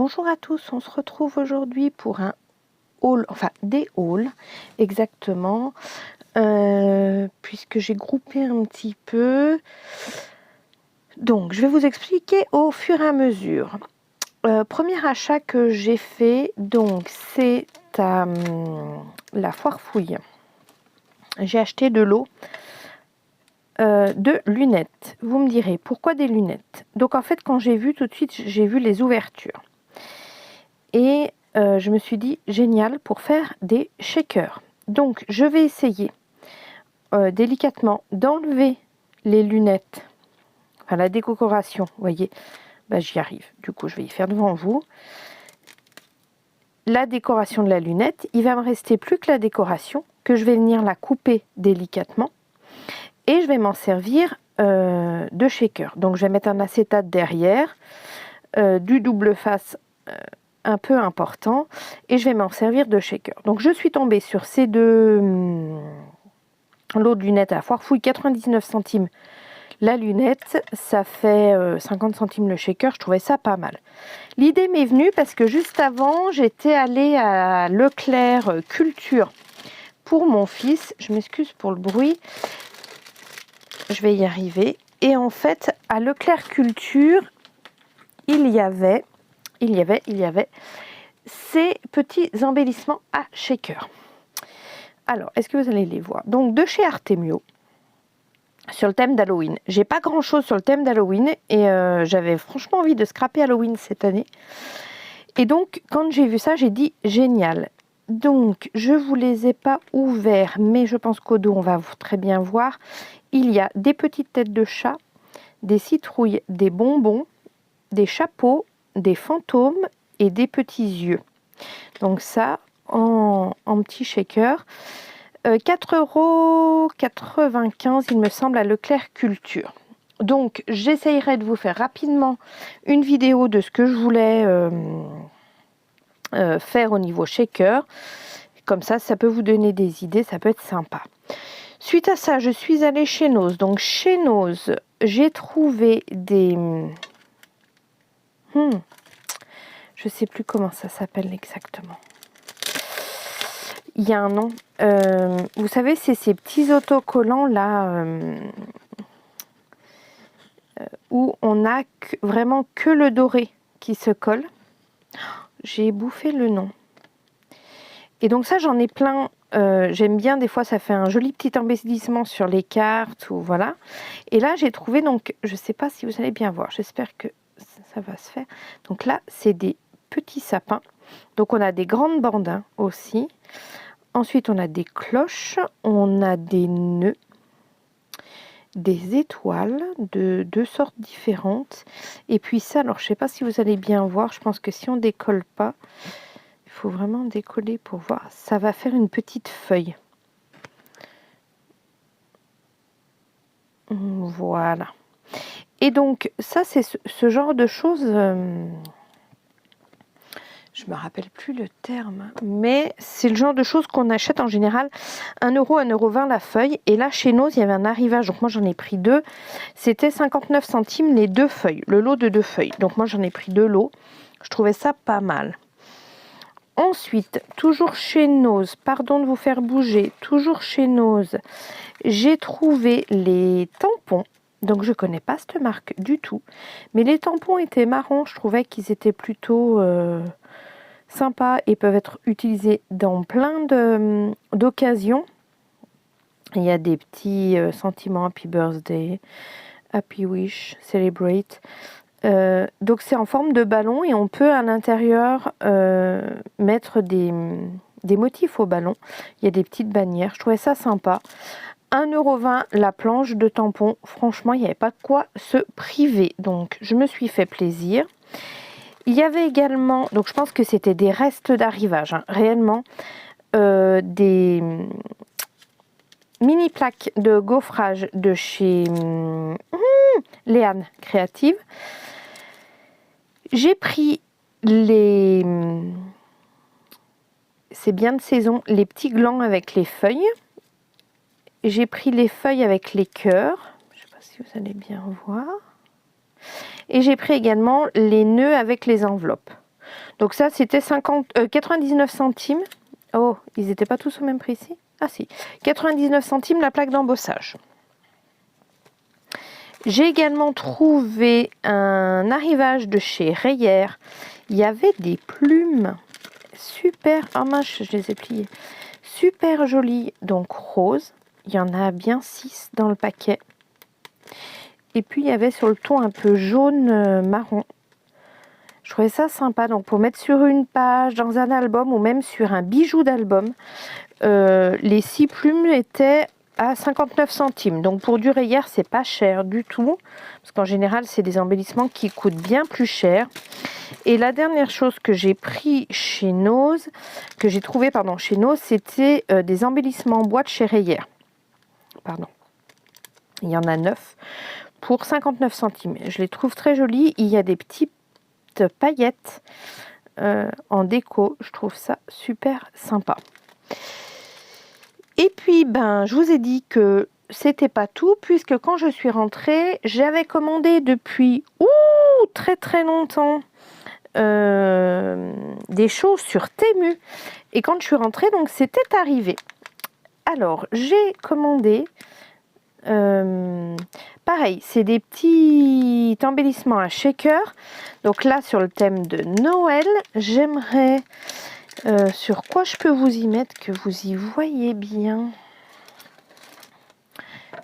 Bonjour à tous, on se retrouve aujourd'hui pour un haul, enfin des hauls exactement, puisque j'ai groupé un petit peu. Donc je vais vous expliquer au fur et à mesure. Premier achat que j'ai fait, donc c'est à la Foire Fouille. J'ai acheté de l'eau. De lunettes. Vous me direz, pourquoi des lunettes? Donc en fait, quand j'ai vu tout de suite, j'ai vu les ouvertures. Et je me suis dit, génial pour faire des shakers. Donc je vais essayer délicatement d'enlever les lunettes, enfin la décoration, vous voyez, ben, j'y arrive. Du coup, je vais y faire devant vous. La décoration de la lunette, il va me rester plus que la décoration, que je vais venir la couper délicatement. Et je vais m'en servir de shaker. Donc je vais mettre un acétate derrière, du double face un peu important, et je vais m'en servir de shaker. Donc je suis tombée sur ces deux lots de lunettes à Foire Fouille, 99 centimes la lunette, ça fait 50 centimes le shaker, je trouvais ça pas mal. L'idée m'est venue parce que juste avant, j'étais allée à Leclerc Culture pour mon fils. Je m'excuse pour le bruit. Je vais y arriver. Et en fait, à Leclerc Culture, il y avait ces petits embellissements à shaker. Alors, est-ce que vous allez les voir? Donc, de chez Artemio, sur le thème d'Halloween. J'ai pas grand-chose sur le thème d'Halloween et j'avais franchement envie de scraper Halloween cette année. Et donc, quand j'ai vu ça, j'ai dit génial. Donc, je vous les ai pas ouverts, mais je pense qu'au dos, on va très bien voir. Il y a des petites têtes de chat, des citrouilles, des bonbons, des chapeaux, des fantômes et des petits yeux. Donc ça, en petit shaker. 4,95 € il me semble à Leclerc Culture. Donc j'essayerai de vous faire rapidement une vidéo de ce que je voulais faire au niveau shaker. Comme ça peut vous donner des idées, ça peut être sympa. Suite à ça, je suis allée chez Nose. Donc chez Nose, j'ai trouvé des... je sais plus comment ça s'appelle exactement. Il y a un nom. Vous savez, c'est ces petits autocollants là où on n'a vraiment que le doré qui se colle. J'ai bouffé le nom. Et donc ça, j'en ai plein. J'aime bien, des fois, ça fait un joli petit embellissement sur les cartes ou voilà. Et là, j'ai trouvé, donc, je ne sais pas si vous allez bien voir. J'espère que ça va se faire. Donc là, c'est des petits sapins. Donc on a des grandes bandins aussi. Ensuite, on a des cloches, on a des nœuds, des étoiles de deux sortes différentes. Et puis ça, alors je ne sais pas si vous allez bien voir, je pense que si on ne décolle pas, il faut vraiment décoller pour voir. Ça va faire une petite feuille. Voilà. Et donc, ça, c'est ce genre de choses... je me rappelle plus le terme, mais c'est le genre de choses qu'on achète en général 1 €, 1,20 € la feuille. Et là, chez nous, il y avait un arrivage, donc moi j'en ai pris 2. C'était 59 centimes les 2 feuilles, le lot de 2 feuilles. Donc moi j'en ai pris 2 lots. Je trouvais ça pas mal. Ensuite, toujours chez Nose, pardon de vous faire bouger, toujours chez Nose, j'ai trouvé les tampons. Donc je connais pas cette marque du tout, mais les tampons étaient marrons. Je trouvais qu'ils étaient plutôt sympas et peuvent être utilisés dans plein d'occasions. Il y a des petits sentiments, Happy Birthday, Happy Wish, Celebrate. Donc c'est en forme de ballon et on peut à l'intérieur mettre des motifs au ballon. Il y a des petites bannières, je trouvais ça sympa. 1,20 € la planche de tampons. Franchement, il n'y avait pas de quoi se priver. Donc je me suis fait plaisir. Il y avait également, donc je pense que c'était des restes d'arrivage, hein, réellement, des mini plaques de gaufrage de chez Léane Créative. J'ai pris les, c'est bien de saison, les petits glands avec les feuilles. J'ai pris les feuilles avec les cœurs. Je ne sais pas si vous allez bien voir. Et j'ai pris également les nœuds avec les enveloppes. Donc ça, c'était 99 centimes. Oh, ils n'étaient pas tous au même prix ici? Ah si, 99 centimes la plaque d'embossage. J'ai également trouvé un arrivage de chez Reyer. Il y avait des plumes super... Oh mince, je les ai pliées. Super jolies, donc rose. Il y en a bien 6 dans le paquet. Et puis il y avait sur le ton un peu jaune marron. Je trouvais ça sympa, donc pour mettre sur une page, dans un album ou même sur un bijou d'album. Les 6 plumes étaient à 59 centimes. Donc pour du Reyer, c'est pas cher du tout. Parce qu'en général, c'est des embellissements qui coûtent bien plus cher. Et la dernière chose que j'ai pris chez Nose, que j'ai trouvé chez Nose, c'était des embellissements en bois de chez Reyer. Pardon. Il y en a 9 pour 59 centimes. Je les trouve très jolis. Il y a des petites paillettes en déco. Je trouve ça super sympa. Et puis, je vous ai dit que c'était pas tout, puisque quand je suis rentrée, j'avais commandé depuis très très longtemps des choses sur Temu. Et quand je suis rentrée, donc c'était arrivé. Alors, j'ai commandé... pareil, c'est des petits embellissements à shaker. Donc là, sur le thème de Noël, j'aimerais... sur quoi je peux vous y mettre que vous y voyez bien?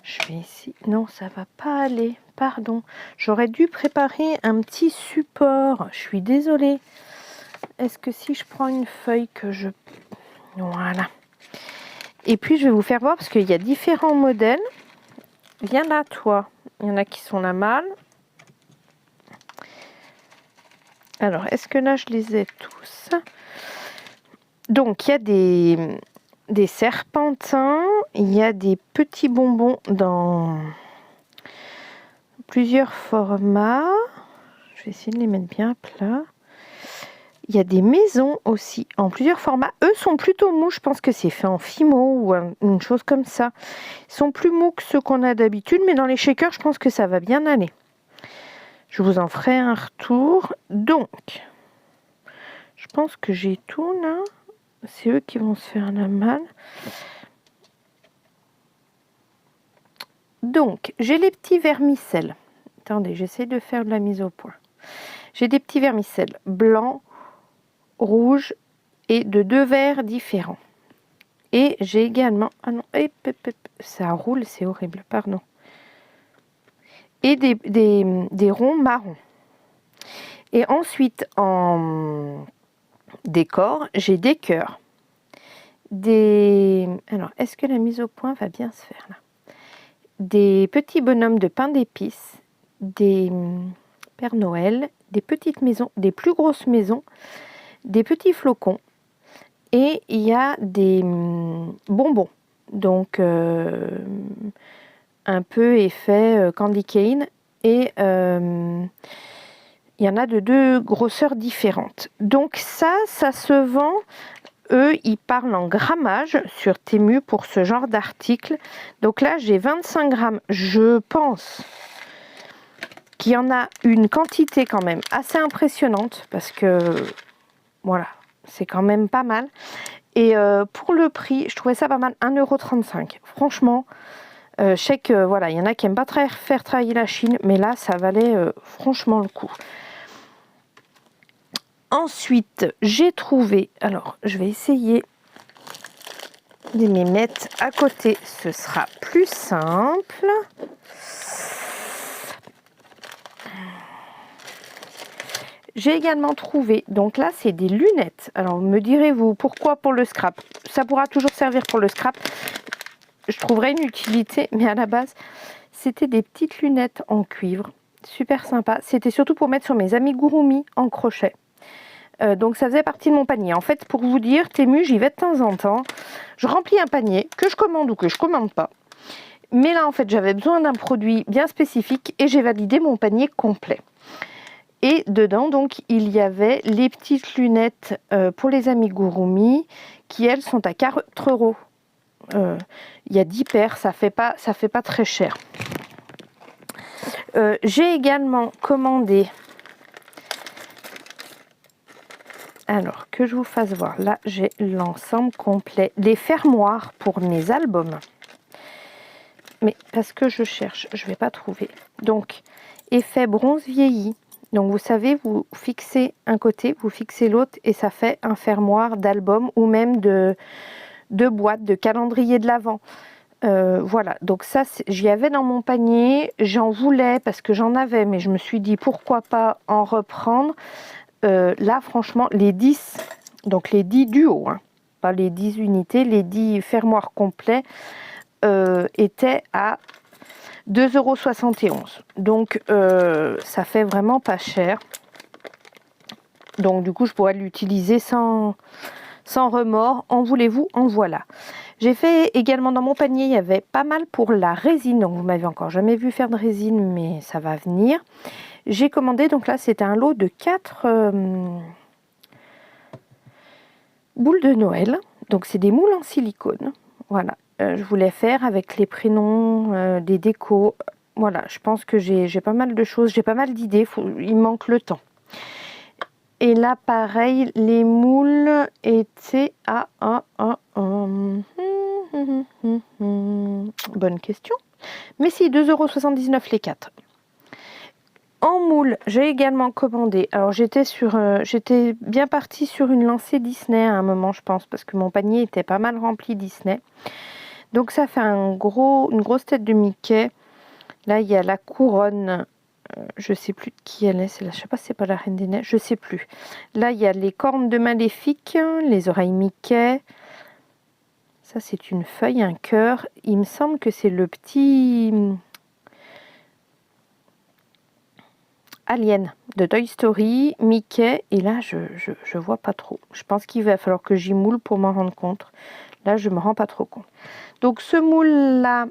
Je vais ici. Non, ça va pas aller. Pardon. J'aurais dû préparer un petit support. Je suis désolée. Est-ce que si je prends une feuille que je... Voilà. Et puis, je vais vous faire voir parce qu'il y a différents modèles. Viens là, toi. Il y en a qui sont là mal. Alors, est-ce que là, je les ai tous? Donc, il y a des serpentins. Il y a des petits bonbons dans plusieurs formats. Je vais essayer de les mettre bien à plat. Il y a des maisons aussi en plusieurs formats. Eux sont plutôt mous. Je pense que c'est fait en fimo ou une chose comme ça. Ils sont plus mous que ceux qu'on a d'habitude. Mais dans les shakers, je pense que ça va bien aller. Je vous en ferai un retour. Donc, je pense que j'ai tout là. C'est eux qui vont se faire la malle. Donc, j'ai les petits vermicelles. Attendez, j'essaie de faire de la mise au point. J'ai des petits vermicelles blancs, rouges et de 2 verts différents. Et j'ai également... Ah non, ça roule, c'est horrible, pardon. Et des ronds marrons. Et ensuite, en décor, j'ai des cœurs. Alors, est-ce que la mise au point va bien se faire là? Des petits bonhommes de pain d'épices, des Père Noël, des petites maisons, des plus grosses maisons, des petits flocons et il y a des bonbons. Donc, un peu effet candy cane et il y en a de 2 grosseurs différentes. Donc ça se vend... Eux, ils parlent en grammage sur Temu pour ce genre d'article. Donc là, j'ai 25 grammes. Je pense qu'il y en a une quantité quand même assez impressionnante parce que, voilà, c'est quand même pas mal. Et pour le prix, je trouvais ça pas mal, 1,35 €. Franchement, je sais que, voilà, il y en a qui n'aiment pas faire travailler la Chine, mais là, ça valait franchement le coup. Ensuite, j'ai trouvé, alors je vais essayer de les mettre à côté, ce sera plus simple. J'ai également trouvé, donc là c'est des lunettes. Alors me direz-vous, pourquoi pour le scrap? Ça pourra toujours servir pour le scrap. Je trouverai une utilité, mais à la base, c'était des petites lunettes en cuivre. Super sympa. C'était surtout pour mettre sur mes amigurumi en crochet. Donc ça faisait partie de mon panier. En fait, pour vous dire, Temu, j'y vais de temps en temps. Je remplis un panier, que je commande ou que je commande pas. Mais là, en fait, j'avais besoin d'un produit bien spécifique et j'ai validé mon panier complet. Et dedans, donc, il y avait les petites lunettes pour les amigurumi qui, elles, sont à 4 €. Il y a 10 paires, ça fait pas très cher. J'ai également commandé Alors, que je vous fasse voir. Là, j'ai l'ensemble complet des fermoirs pour mes albums. Mais parce que je cherche, je ne vais pas trouver. Donc, effet bronze vieilli. Donc, vous savez, vous fixez un côté, vous fixez l'autre et ça fait un fermoir d'album ou même de boîte, de calendrier de l'Avent. Voilà, donc ça, j'y avais dans mon panier. J'en voulais parce que j'en avais, mais je me suis dit pourquoi pas en reprendre. Là, franchement, les 10, donc les 10 duos, hein, pas les 10 unités, les 10 fermoirs complets étaient à 2,71 €. Donc, ça fait vraiment pas cher. Donc, du coup, je pourrais l'utiliser sans remords. En voulez-vous, en voilà. J'ai fait également dans mon panier, il y avait pas mal pour la résine. Donc, vous m'avez encore jamais vu faire de résine, mais ça va venir. J'ai commandé, donc là, c'était un lot de 4 boules de Noël. Donc, c'est des moules en silicone. Voilà. Je voulais faire avec les prénoms, des décos. Voilà, je pense que j'ai pas mal de choses, j'ai pas mal d'idées. Il manque le temps. Et là, pareil, les moules étaient à bonne question. Mais si, 2,79 € les 4. En moule, j'ai également commandé. Alors, j'étais bien partie sur une lancée Disney à un moment, je pense, parce que mon panier était pas mal rempli Disney. Donc, ça fait une grosse tête de Mickey. Là, il y a la couronne. Je sais plus de qui elle est. Je sais pas si c'est pas la Reine des Neiges. Je sais plus. Là, il y a les cornes de Maléfique, les oreilles Mickey. Ça, c'est une feuille, un cœur. Il me semble que c'est le petit Alien de Toy Story, Mickey. Et là, je vois pas trop. Je pense qu'il va falloir que j'y moule pour m'en rendre compte. Là, je me rends pas trop compte. Donc, ce moule-là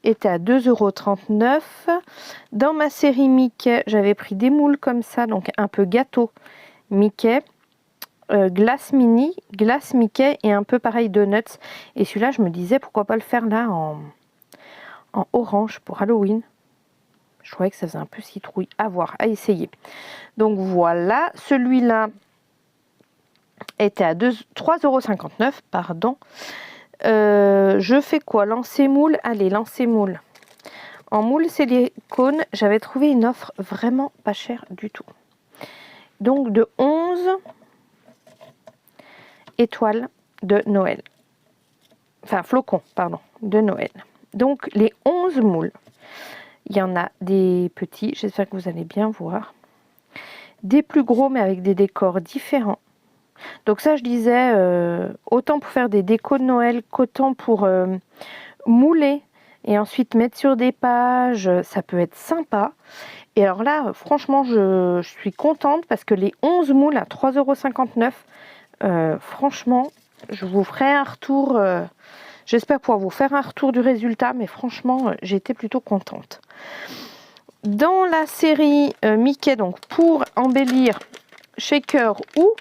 était à 2,39 €. Dans ma série Mickey, j'avais pris des moules comme ça, donc un peu gâteau Mickey, glace mini, glace Mickey et un peu pareil donuts. Et celui-là, je me disais pourquoi pas le faire là en orange pour Halloween. Je trouvais que ça faisait un peu citrouille. À voir, à essayer. Donc voilà, celui-là était à 3,59 €, pardon. Je fais quoi? Lancer moule. Allez, lancer moule. En moule silicone, j'avais trouvé une offre vraiment pas chère du tout. Donc de 11 étoiles de Noël. Enfin, flocons, pardon, de Noël. Donc les 11 moules. Il y en a des petits, j'espère que vous allez bien voir. Des plus gros, mais avec des décors différents. Donc ça, je disais, autant pour faire des décos de Noël qu'autant pour mouler et ensuite mettre sur des pages, ça peut être sympa. Et alors là, franchement, je suis contente parce que les 11 moules à 3,59 €, franchement, je vous ferai un retour. J'espère pouvoir vous faire un retour du résultat, mais franchement, j'ai été plutôt contente. Dans la série Mickey, donc pour embellir shaker ou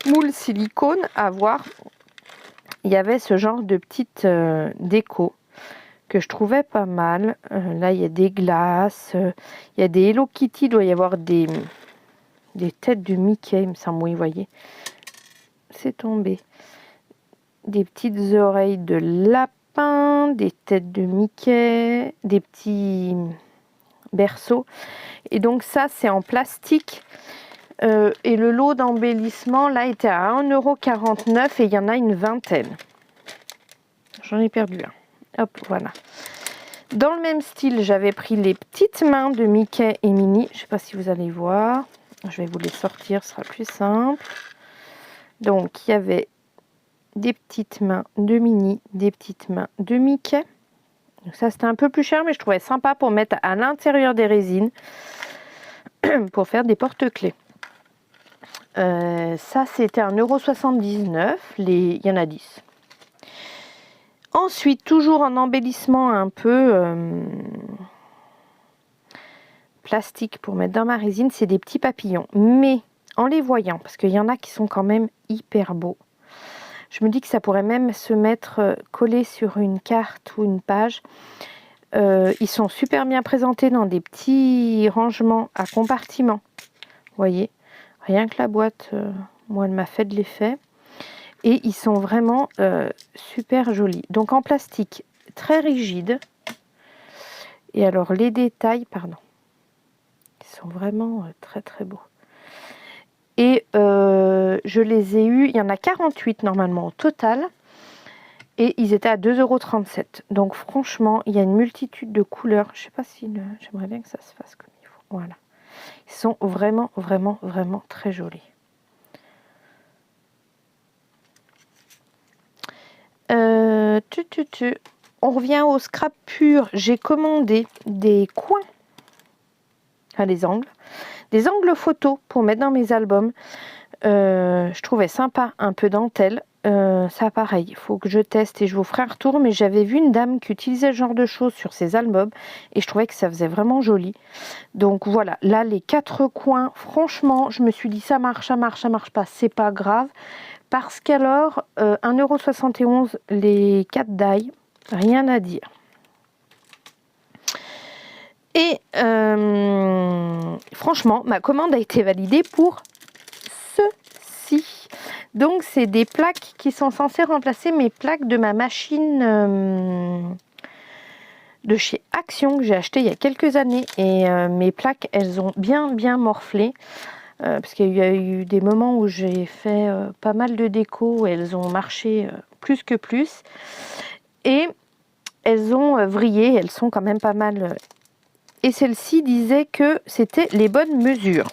moule silicone, à voir, il y avait ce genre de petite déco que je trouvais pas mal. Là, il y a des glaces, il y a des Hello Kitty, il doit y avoir des têtes de Mickey, il me semble, oui, vous voyez. C'est tombé. Des petites oreilles de lapin, des têtes de Mickey, des petits berceaux. Et donc ça, c'est en plastique. Et le lot d'embellissement, là, était à 1,49 € et il y en a une vingtaine. J'en ai perdu un. Hop, voilà. Dans le même style, j'avais pris les petites mains de Mickey et Minnie. Je ne sais pas si vous allez voir. Je vais vous les sortir, ce sera plus simple. Donc, il y avait des petites mains de Minnie, des petites mains de Mickey. Donc ça, c'était un peu plus cher, mais je trouvais sympa pour mettre à l'intérieur des résines pour faire des porte-clés. Ça, c'était 1,79 €. Il y en a 10. Ensuite, toujours en embellissement un peu plastique pour mettre dans ma résine, c'est des petits papillons. Mais en les voyant, parce qu'il y en a qui sont quand même hyper beaux, je me dis que ça pourrait même se mettre collé sur une carte ou une page. Ils sont super bien présentés dans des petits rangements à compartiments. Vous voyez, Rien que la boîte, moi, elle m'a fait de l'effet. Et ils sont vraiment super jolis. Donc en plastique très rigide. Et alors les détails, pardon, ils sont vraiment très très beaux. Et je les ai eus, il y en a 48 normalement au total. Et ils étaient à 2,37 €. Donc franchement, il y a une multitude de couleurs. Je sais pas si j'aimerais bien que ça se fasse comme il faut. Voilà. Ils sont vraiment, vraiment, vraiment très jolis. On revient au scrap pur. J'ai commandé des coins, enfin des angles photos pour mettre dans mes albums. Je trouvais sympa, un peu dentelle. Ça pareil, il faut que je teste et je vous ferai un retour, mais j'avais vu une dame qui utilisait ce genre de choses sur ses albums et je trouvais que ça faisait vraiment joli. Donc voilà, là les 4 coins, franchement, je me suis dit ça marche pas, c'est pas grave. Parce qu'alors, 1,71 € les 4 die, rien à dire. Et franchement, ma commande a été validée pour ceci. Donc, c'est des plaques qui sont censées remplacer mes plaques de ma machine de chez Action que j'ai acheté il y a quelques années. Et mes plaques, elles ont bien morflé. Parce qu'il y a eu des moments où j'ai fait pas mal de déco et elles ont marché plus que plus. Et elles ont vrillé, elles sont quand même pas mal. Et celle-ci disait que c'était les bonnes mesures.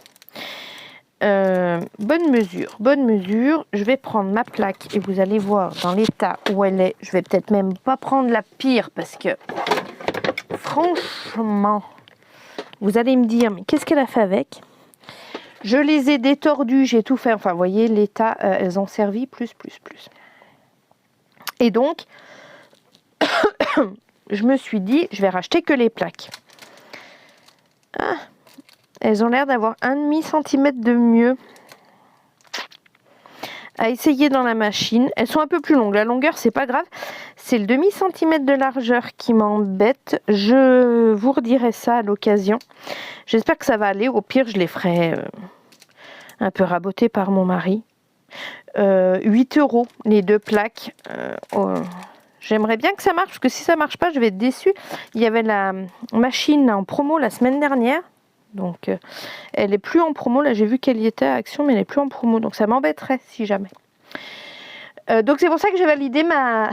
Bonne mesure. Je vais prendre ma plaque et vous allez voir dans l'état où elle est. Je vais peut-être même pas prendre la pire parce que franchement, vous allez me dire, mais qu'est-ce qu'elle a fait avec ? Je les ai détordues, j'ai tout fait. Enfin, vous voyez, l'état, elles ont servi plus. Et donc, je me suis dit, je vais racheter que les plaques. Ah, elles ont l'air d'avoir 1,5 cm de mieux à essayer dans la machine. Elles sont un peu plus longues. La longueur, c'est pas grave. C'est le demi-centimètre de largeur qui m'embête. Je vous redirai ça à l'occasion. J'espère que ça va aller. Au pire, je les ferai un peu raboter par mon mari. 8 € les 2 plaques. J'aimerais bien que ça marche, parce que si ça marche pas, je vais être déçue. Il y avait la machine en promo la semaine dernière. Donc, elle est plus en promo. Là, j'ai vu qu'elle y était à Action, mais elle est plus en promo. Donc, ça m'embêterait si jamais. Donc, c'est pour ça que j'ai validé ma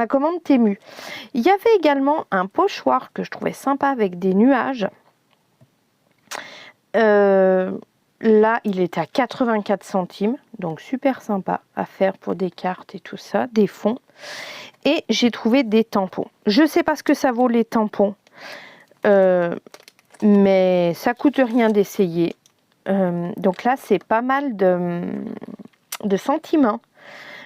commande Temu. Il y avait également un pochoir que je trouvais sympa avec des nuages. Là, il était à 84 centimes. Donc, super sympa à faire pour des cartes et tout ça, des fonds. Et j'ai trouvé des tampons. Je ne sais pas ce que ça vaut les tampons. Mais ça coûte rien d'essayer. Donc là, c'est pas mal de sentiments.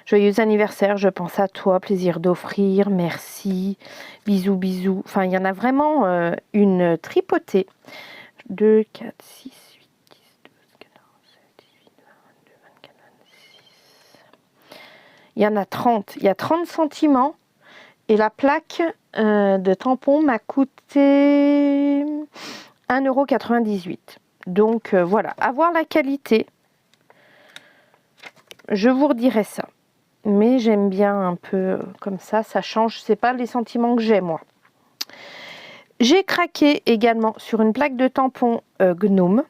Joyeux anniversaire, je pense à toi, plaisir d'offrir, merci, bisous. Enfin, il y en a vraiment une tripotée. 2, 4, 6, 8, 10, 12, 14, 16, 18, 22, 24, 26. Il y en a 30. Il y a 30 sentiments. Et la plaque de tampon m'a coûté 1,98 €. Donc voilà, à voir la qualité. Je vous redirai ça. Mais j'aime bien un peu comme ça change. C'est pas les sentiments que j'ai moi. J'ai craqué également sur une plaque de tampon Gnome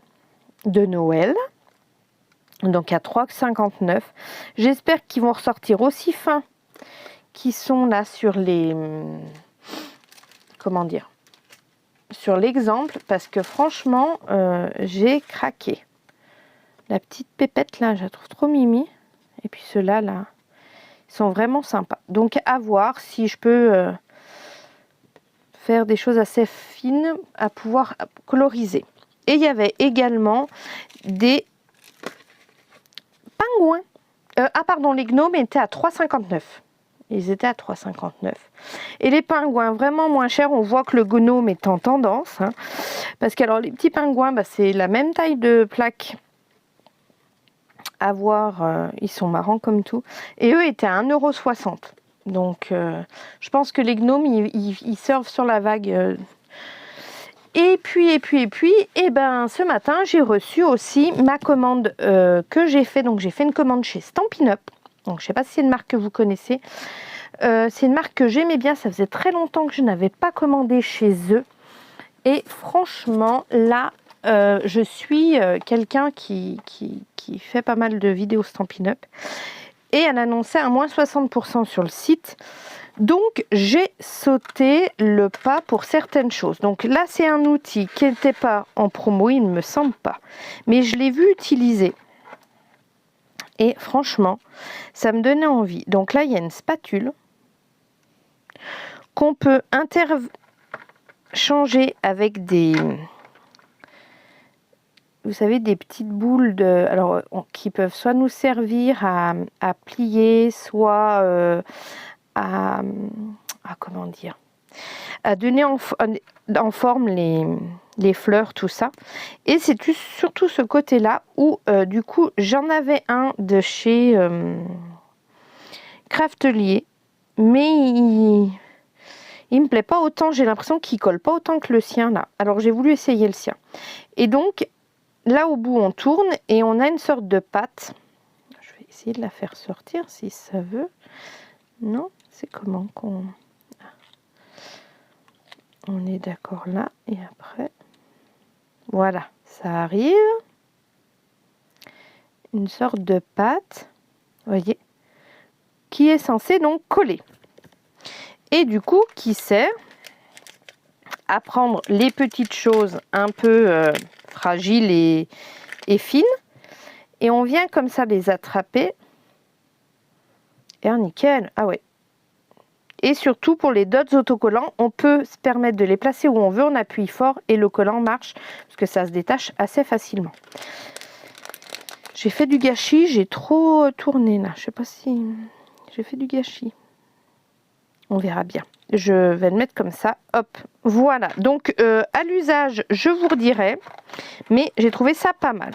de Noël. Donc à 3,59 €. J'espère qu'ils vont ressortir aussi fins qui sont là sur les... Comment dire ? Sur l'exemple, parce que franchement, j'ai craqué. La petite pépette là, je la trouve trop mimi. Et puis ceux-là, là, ils sont vraiment sympas. Donc à voir si je peux faire des choses assez fines à pouvoir coloriser. Et il y avait également des pingouins. Les gnomes étaient à 3,59 €. Ils étaient à 3,59 €. Et les pingouins, vraiment moins chers. On voit que le gnome est en tendance. Hein, parce que alors, les petits pingouins, c'est la même taille de plaque. À voir, ils sont marrants comme tout. Et eux étaient à 1,60 €. Donc, je pense que les gnomes, ils surfent sur la vague. Et puis, et ben, ce matin, j'ai reçu aussi ma commande que j'ai fait. Donc, j'ai fait une commande chez Stampin' Up. Donc, je ne sais pas si c'est une marque que vous connaissez. C'est une marque que j'aimais bien. Ça faisait très longtemps que je n'avais pas commandé chez eux. Et franchement, là, je suis quelqu'un qui fait pas mal de vidéos Stampin' Up. Et elle annonçait un moins 60% sur le site. Donc, j'ai sauté le pas pour certaines choses. Donc là, c'est un outil qui n'était pas en promo, il ne me semble pas. Mais je l'ai vu utiliser. Et franchement, ça me donnait envie. Donc là, il y a une spatule qu'on peut changer avec des... Vous savez, des petites boules qui peuvent soit nous servir à plier, soit... comment dire, à donner en forme les fleurs, tout ça. Et c'est surtout ce côté-là où, du coup, j'en avais un de chez Craftelier, mais il me plaît pas autant, j'ai l'impression qu'il colle pas autant que le sien, là. Alors, j'ai voulu essayer le sien. Et donc, là, au bout, on tourne et on a une sorte de pâte. Je vais essayer de la faire sortir, si ça veut. Non, c'est comment qu'on... On est d'accord là, et après, voilà, ça arrive. Une sorte de pâte, vous voyez, qui est censée donc coller. Et du coup, qui sert à prendre les petites choses un peu fragiles et fines. Et on vient comme ça les attraper. Et nickel, ah ouais. Et surtout pour les dots autocollants, on peut se permettre de les placer où on veut, on appuie fort et le collant marche parce que ça se détache assez facilement. J'ai fait du gâchis, j'ai trop tourné là, je sais pas si j'ai fait du gâchis. On verra bien. Je vais le mettre comme ça, hop, voilà. Donc à l'usage, je vous redirai, mais j'ai trouvé ça pas mal.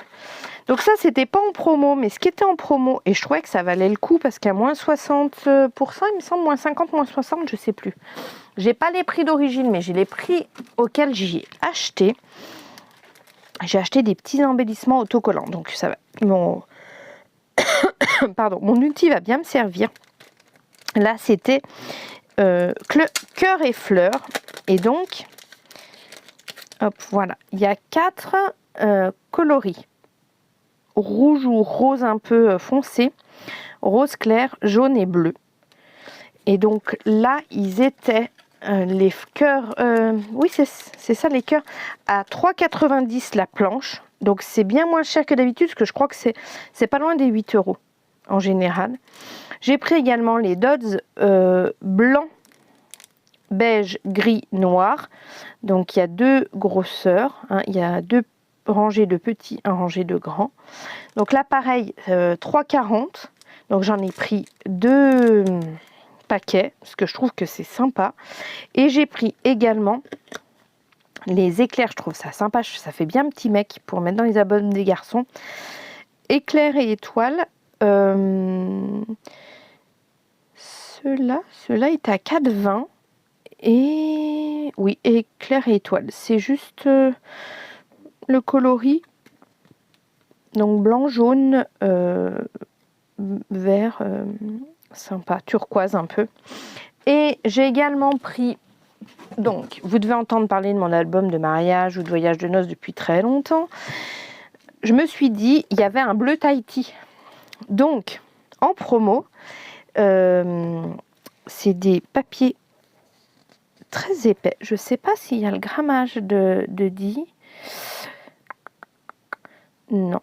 Donc ça, c'était pas en promo, mais ce qui était en promo, et je trouvais que ça valait le coup parce qu'à moins 60%, il me semble, moins 50, moins 60, je sais plus. J'ai pas les prix d'origine, mais j'ai les prix auxquels j'y ai acheté. J'ai acheté des petits embellissements autocollants, donc ça va. Pardon, mon outil va bien me servir. Là, c'était cœur et fleurs, et donc, hop, voilà, il y a 4 coloris. Rouge ou rose un peu foncé, rose clair, jaune et bleu. Et donc là, ils étaient les cœurs, oui c'est ça les cœurs, à 3,90 la planche. Donc c'est bien moins cher que d'habitude, parce que je crois que c'est pas loin des 8 € en général. J'ai pris également les dots blanc, beige, gris, noir. Donc il y a 2 grosseurs, hein, il y a 2 rangée de petits, un rangée de grands. Donc là, pareil, 3,40. Donc j'en ai pris 2 paquets, parce que je trouve que c'est sympa. Et j'ai pris également les éclairs, je trouve ça sympa. Ça fait bien petit mec pour mettre dans les albums des garçons. Éclairs et étoiles. Ceux-là étaient à 4,20. Et oui, éclairs et étoiles. C'est juste... le coloris, donc blanc, jaune, vert, sympa, turquoise un peu. Et j'ai également pris, donc vous devez entendre parler de mon album de mariage ou de voyage de noces depuis très longtemps. Je me suis dit, il y avait un bleu Tahiti. Donc, en promo, c'est des papiers très épais. Je ne sais pas s'il y a le grammage de dit. Non,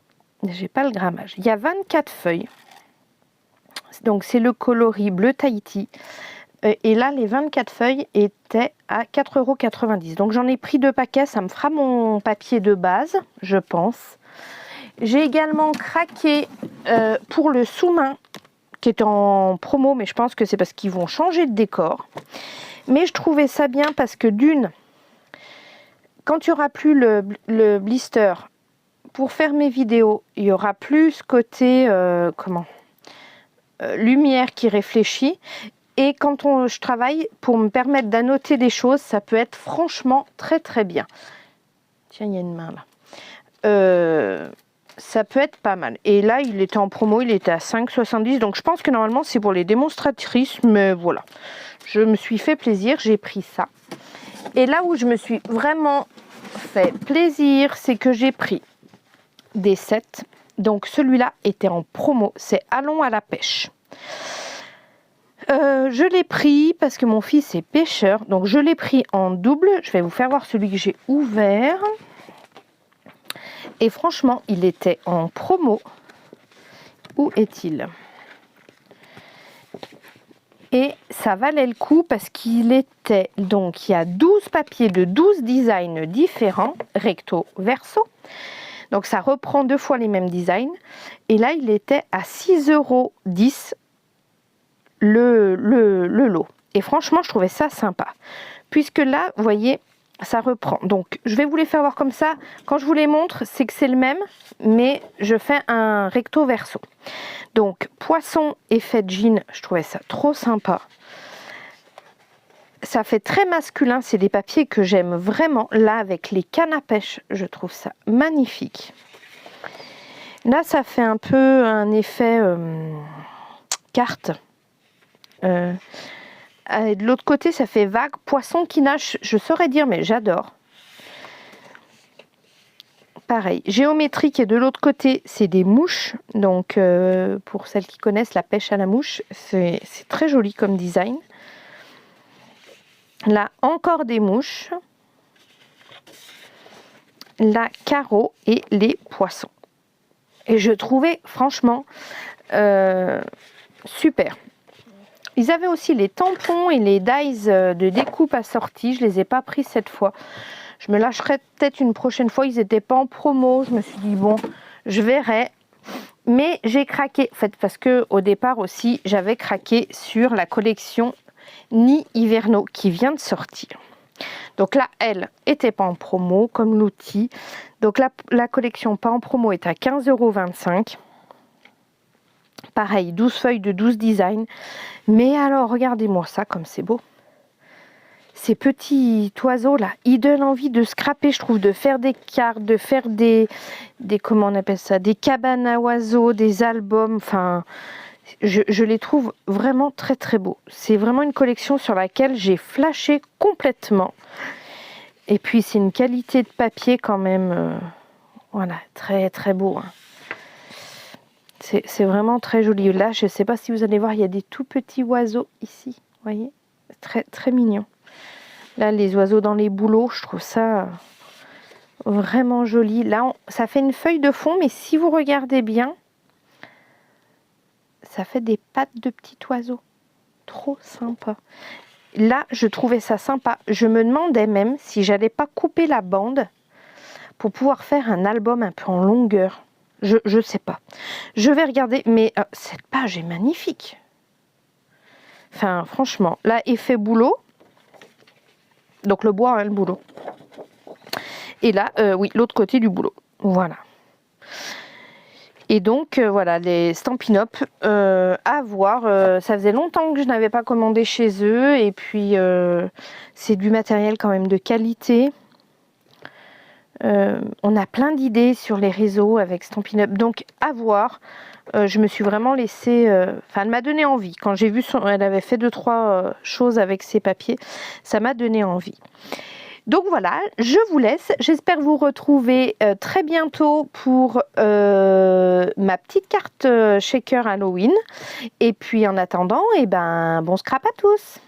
j'ai pas le grammage. Il y a 24 feuilles. Donc c'est le coloris bleu Tahiti. Et là, les 24 feuilles étaient à 4,90 €. Donc j'en ai pris 2 paquets. Ça me fera mon papier de base, je pense. J'ai également craqué pour le sous-main qui est en promo. Mais je pense que c'est parce qu'ils vont changer de décor. Mais je trouvais ça bien parce que d'une, quand il n'y aura plus le blister... Pour faire mes vidéos, il y aura plus ce côté lumière qui réfléchit. Et quand je travaille, pour me permettre d'annoter des choses, ça peut être franchement très très bien. Tiens, il y a une main là. Ça peut être pas mal. Et là, il était en promo, il était à 5,70. Donc, je pense que normalement, c'est pour les démonstratrices. Mais voilà, je me suis fait plaisir, j'ai pris ça. Et là où je me suis vraiment fait plaisir, c'est que j'ai pris des sets. Donc, celui-là était en promo. C'est Allons à la pêche. Je l'ai pris parce que mon fils est pêcheur. Donc, je l'ai pris en double. Je vais vous faire voir celui que j'ai ouvert. Et franchement, il était en promo. Où est-il? Et ça valait le coup parce qu'il était... Donc, il y a 12 papiers de 12 designs différents, recto, verso. Donc, ça reprend 2 fois les mêmes designs. Et là, il était à 6,10 € le lot. Et franchement, je trouvais ça sympa. Puisque là, vous voyez... Ça reprend. Donc, je vais vous les faire voir comme ça. Quand je vous les montre, c'est que c'est le même, mais je fais un recto verso. Donc, poisson effet jean, je trouvais ça trop sympa. Ça fait très masculin. C'est des papiers que j'aime vraiment. Là, avec les cannes à pêche, je trouve ça magnifique. Là, ça fait un peu un effet carte. De l'autre côté, ça fait vague. Poisson qui nage, je saurais dire, mais j'adore. Pareil, géométrique et de l'autre côté, c'est des mouches. Donc, pour celles qui connaissent la pêche à la mouche, c'est très joli comme design. Là, encore des mouches. Là, carreau et les poissons. Et je trouvais, franchement, super. Ils avaient aussi les tampons et les dies de découpe assortis. Je ne les ai pas pris cette fois. Je me lâcherai peut-être une prochaine fois. Ils n'étaient pas en promo. Je me suis dit, bon, je verrai. Mais j'ai craqué. En fait, parce qu'au départ aussi, j'avais craqué sur la collection Nid Hiverno qui vient de sortir. Donc là, elle n'était pas en promo, comme l'outil. Donc la collection pas en promo est à 15,25 €. Pareil, 12 feuilles de 12 designs. Mais alors, regardez-moi ça, comme c'est beau. Ces petits oiseaux là, ils donnent envie de scraper, je trouve, de faire des cartes, de faire des comment on appelle ça, des cabanes à oiseaux, des albums. Enfin, je les trouve vraiment très très beaux. C'est vraiment une collection sur laquelle j'ai flashé complètement. Et puis, c'est une qualité de papier quand même, voilà, très très beau. Hein. C'est vraiment très joli. Là, je ne sais pas si vous allez voir, il y a des tout petits oiseaux ici. Vous voyez, très, très mignon. Là, les oiseaux dans les bouleaux, je trouve ça vraiment joli. Là, ça fait une feuille de fond, mais si vous regardez bien, ça fait des pattes de petits oiseaux. Trop sympa. Là, je trouvais ça sympa. Je me demandais même si j'allais pas couper la bande pour pouvoir faire un album un peu en longueur. Je sais pas. Je vais regarder, mais cette page est magnifique. Enfin, franchement, là, effet boulot. Donc le bois, hein, le boulot. Et là, oui, l'autre côté du boulot. Voilà. Et donc, voilà, les Stampin' Up à voir. Ça faisait longtemps que je n'avais pas commandé chez eux. Et puis, c'est du matériel quand même de qualité. On a plein d'idées sur les réseaux avec Stampin' Up. Donc, à voir. Je me suis vraiment laissée... Enfin, elle m'a donné envie. Quand j'ai vu elle avait fait 2-3 choses avec ses papiers, ça m'a donné envie. Donc voilà, je vous laisse. J'espère vous retrouver très bientôt pour ma petite carte shaker Halloween. Et puis en attendant, bon scrap à tous.